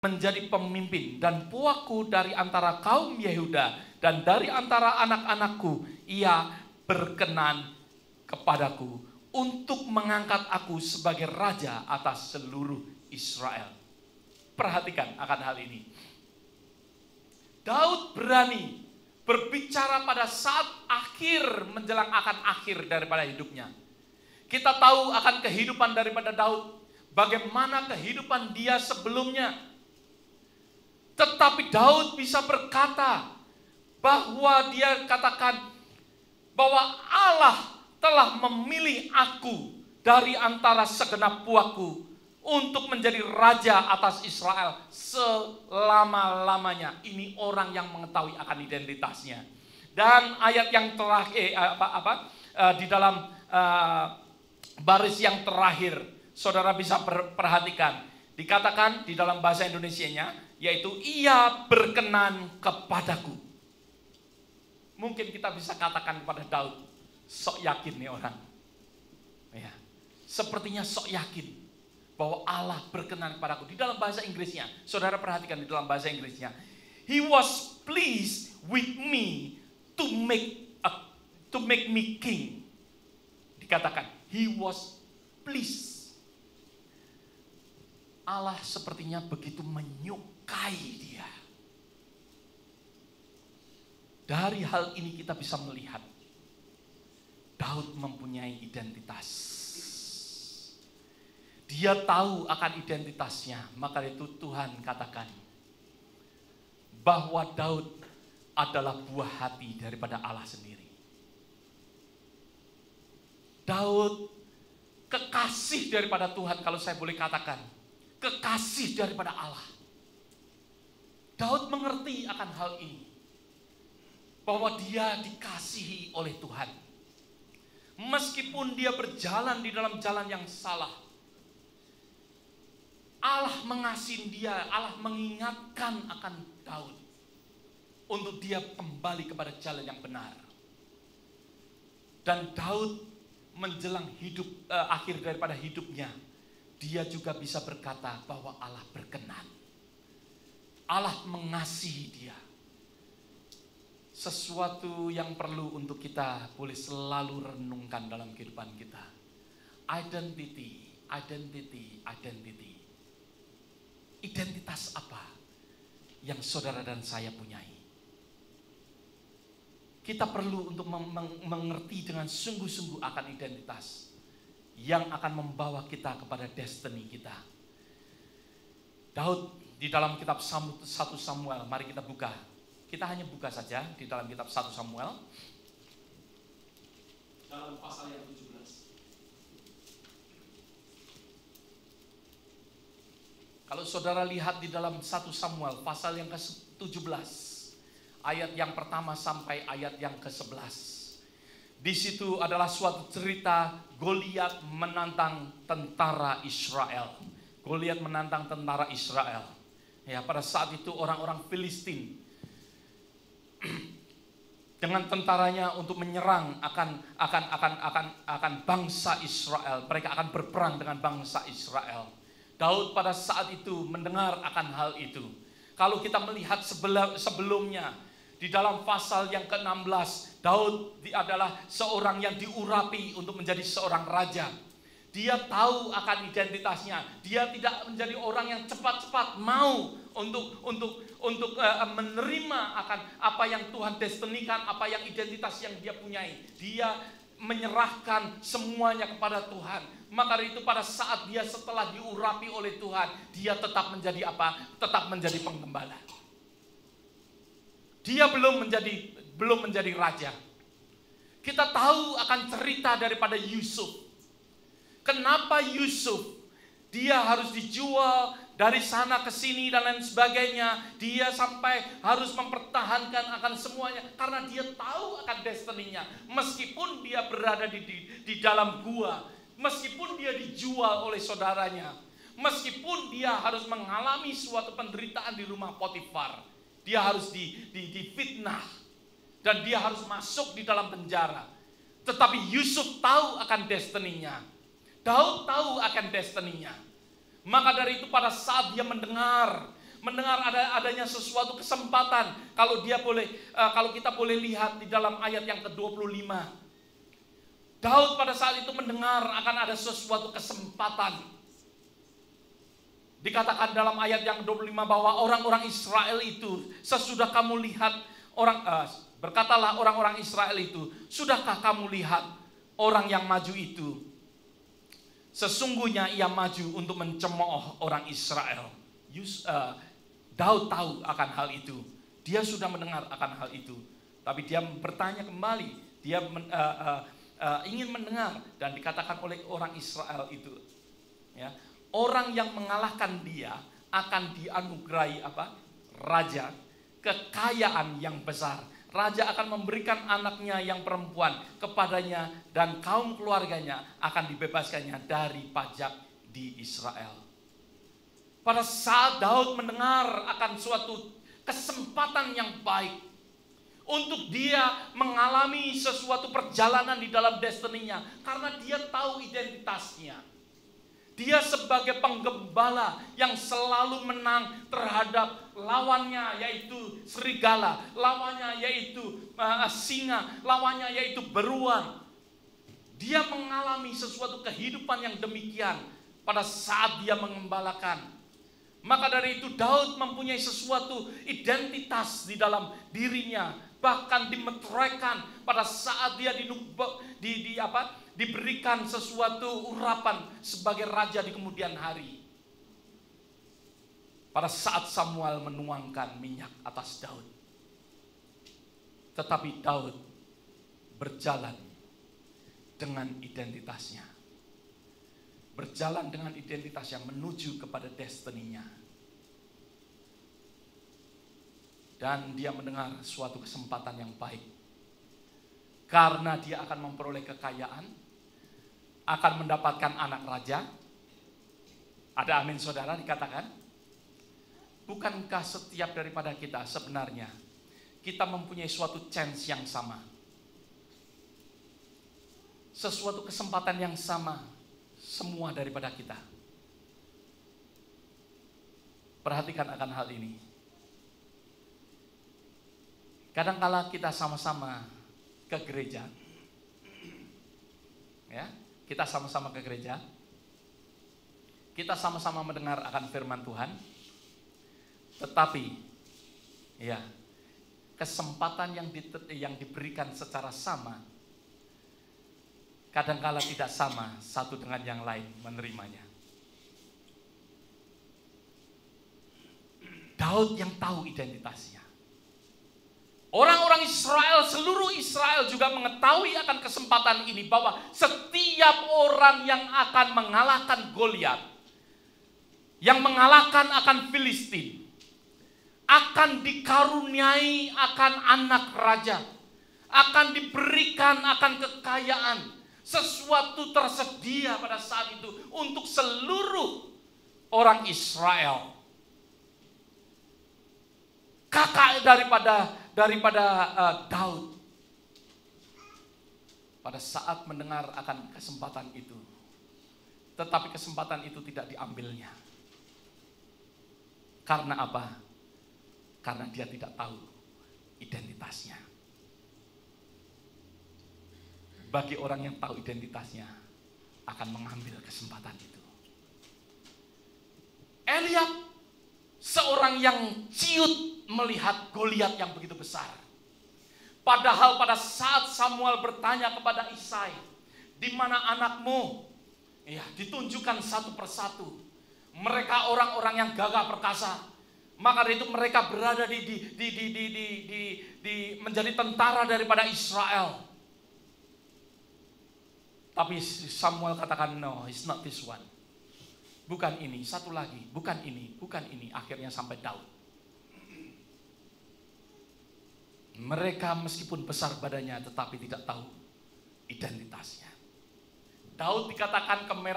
menjadi pemimpin, dan puakku dari antara kaum Yehuda, dan dari antara anak-anakku ia berkenan kepadaku untuk mengangkat aku sebagai raja atas seluruh Israel. Perhatikan akan hal ini. Daud berani berbicara pada saat akhir, menjelang akan akhir daripada hidupnya. Kita tahu akan kehidupan daripada Daud, bagaimana kehidupan dia sebelumnya. Tetapi Daud bisa berkata bahwa dia katakan bahwa Allah telah memilih aku dari antara segenap puakku untuk menjadi raja atas Israel selama-lamanya. Ini orang yang mengetahui akan identitasnya. Dan ayat yang terakhir di dalam baris yang terakhir, saudara bisa perhatikan, dikatakan di dalam bahasa Indonesianya, yaitu ia berkenan kepadaku. Mungkin kita bisa katakan kepada Daud, sok yakin nih orang, ya, sepertinya sok yakin bahwa Allah berkenan kepadaku. Di dalam bahasa Inggrisnya, saudara perhatikan di dalam bahasa Inggrisnya, He was pleased with me to make me king. Dikatakan, He was pleased. Allah sepertinya begitu menyukai dia. Dari hal ini kita bisa melihat Daud mempunyai identitas. Dia tahu akan identitasnya, maka itu Tuhan katakan bahwa Daud adalah buah hati daripada Allah sendiri. Daud kekasih daripada Tuhan, kalau saya boleh katakan, kekasih daripada Allah. Daud mengerti akan hal ini, bahwa dia dikasihi oleh Tuhan. Meskipun dia berjalan di dalam jalan yang salah, Allah mengasihi dia, Allah mengingatkan akan Daud untuk dia kembali kepada jalan yang benar. Dan Daud menjelang akhir daripada hidupnya, dia juga bisa berkata bahwa Allah berkenan. Allah mengasihi dia. Sesuatu yang perlu untuk kita boleh selalu renungkan dalam kehidupan kita. Identity. Identitas apa yang saudara dan saya punyai? Kita perlu untuk mengerti dengan sungguh-sungguh akan identitas yang akan membawa kita kepada destiny kita. Daud di dalam kitab 1 Samuel, mari kita buka. Kita hanya buka saja di dalam kitab 1 Samuel. Dalam pasal yang 17. Kalau saudara lihat di dalam 1 Samuel pasal yang ke-17, ayat yang pertama sampai ayat yang ke-11. Di situ adalah suatu cerita Goliat menantang tentara Israel. Goliat menantang tentara Israel. Ya, pada saat itu orang-orang Filistin dengan tentaranya untuk menyerang akan bangsa Israel. Mereka akan berperang dengan bangsa Israel. Daud pada saat itu mendengar akan hal itu. Kalau kita melihat sebelumnya, di dalam pasal yang ke-16, Daud adalah seorang yang diurapi untuk menjadi seorang raja. Dia tahu akan identitasnya. Dia tidak menjadi orang yang cepat-cepat mau untuk menerima akan apa yang Tuhan destinikan, apa yang identitas yang dia punyai. Dia menyerahkan semuanya kepada Tuhan. Maka itu pada saat dia setelah diurapi oleh Tuhan, dia tetap menjadi apa? Tetap menjadi penggembala. Dia belum menjadi raja. Kita tahu akan cerita daripada Yusuf. Kenapa Yusuf dia harus dijual dari sana ke sini dan lain sebagainya. Dia sampai harus mempertahankan akan semuanya karena dia tahu akan destininya. Meskipun dia berada di dalam gua, meskipun dia dijual oleh saudaranya, meskipun dia harus mengalami suatu penderitaan di rumah Potifar, dia harus difitnah dan dia harus masuk di dalam penjara. Tetapi Yusuf tahu akan destininya. Daud tahu akan destininya. Maka dari itu pada saat dia mendengar mendengar adanya sesuatu kesempatan. Kalau kita boleh lihat di dalam ayat yang ke-25. Daud pada saat itu mendengar akan ada sesuatu kesempatan. Dikatakan dalam ayat yang ke-25 bahwa orang-orang Israel itu, sesudah kamu lihat berkatalah orang-orang Israel itu, sudahkah kamu lihat orang yang maju itu? Sesungguhnya ia maju untuk mencemooh orang Israel. Daud tahu akan hal itu. Dia sudah mendengar akan hal itu. Tapi dia bertanya kembali. Dia ingin mendengar. Dan dikatakan oleh orang Israel itu, ya, orang yang mengalahkan dia akan dianugerahi raja, kekayaan yang besar. Raja akan memberikan anaknya yang perempuan kepadanya dan kaum keluarganya akan dibebaskannya dari pajak di Israel. Pada saat Daud mendengar akan suatu kesempatan yang baik untuk dia mengalami sesuatu perjalanan di dalam destininya, karena dia tahu identitasnya. Dia sebagai penggembala yang selalu menang terhadap lawannya, yaitu serigala, lawannya yaitu singa, lawannya yaitu beruang. Dia mengalami sesuatu kehidupan yang demikian pada saat dia mengembalakan. Maka dari itu Daud mempunyai sesuatu identitas di dalam dirinya, bahkan dimeteraikan pada saat dia diberikan sesuatu urapan sebagai raja di kemudian hari. Pada saat Samuel menuangkan minyak atas Daud. Tetapi Daud berjalan dengan identitasnya. Berjalan dengan identitas yang menuju kepada destininya. Dan dia mendengar suatu kesempatan yang baik. Karena dia akan memperoleh kekayaan, akan mendapatkan anak raja. Ada amin saudara dikatakan? Bukankah setiap daripada kita sebenarnya kita mempunyai suatu chance yang sama? Sesuatu kesempatan yang sama semua daripada kita. Perhatikan akan hal ini. Kadangkala kita sama-sama ke gereja. Ya, kita sama-sama ke gereja. Kita sama-sama mendengar akan firman Tuhan. Tetapi ya, kesempatan yang diberikan secara sama kadangkala tidak sama satu dengan yang lain menerimanya. Daud yang tahu identitasnya. Orang-orang Israel, seluruh Israel juga mengetahui akan kesempatan ini, bahwa setiap orang yang akan mengalahkan Goliat, yang mengalahkan akan Filistin, akan dikaruniai akan anak raja, akan diberikan akan kekayaan. Sesuatu tersedia pada saat itu untuk seluruh orang Israel. Kakak daripada Daud pada saat mendengar akan kesempatan itu, tetapi kesempatan itu tidak diambilnya. Karena apa? Karena dia tidak tahu identitasnya. Bagi orang yang tahu identitasnya akan mengambil kesempatan itu. Eliab, seorang yang ciut melihat Goliat yang begitu besar. Padahal pada saat Samuel bertanya kepada Isai, di mana anakmu? Ya, ditunjukkan satu persatu. Mereka orang-orang yang gagah perkasa. Maka dari itu mereka berada menjadi tentara daripada Israel. Tapi Samuel katakan, no, it's not this one. Bukan ini, satu lagi, bukan ini, bukan ini. Akhirnya sampai Daud. Mereka meskipun besar badannya tetapi tidak tahu identitasnya. Daud dikatakan kemerah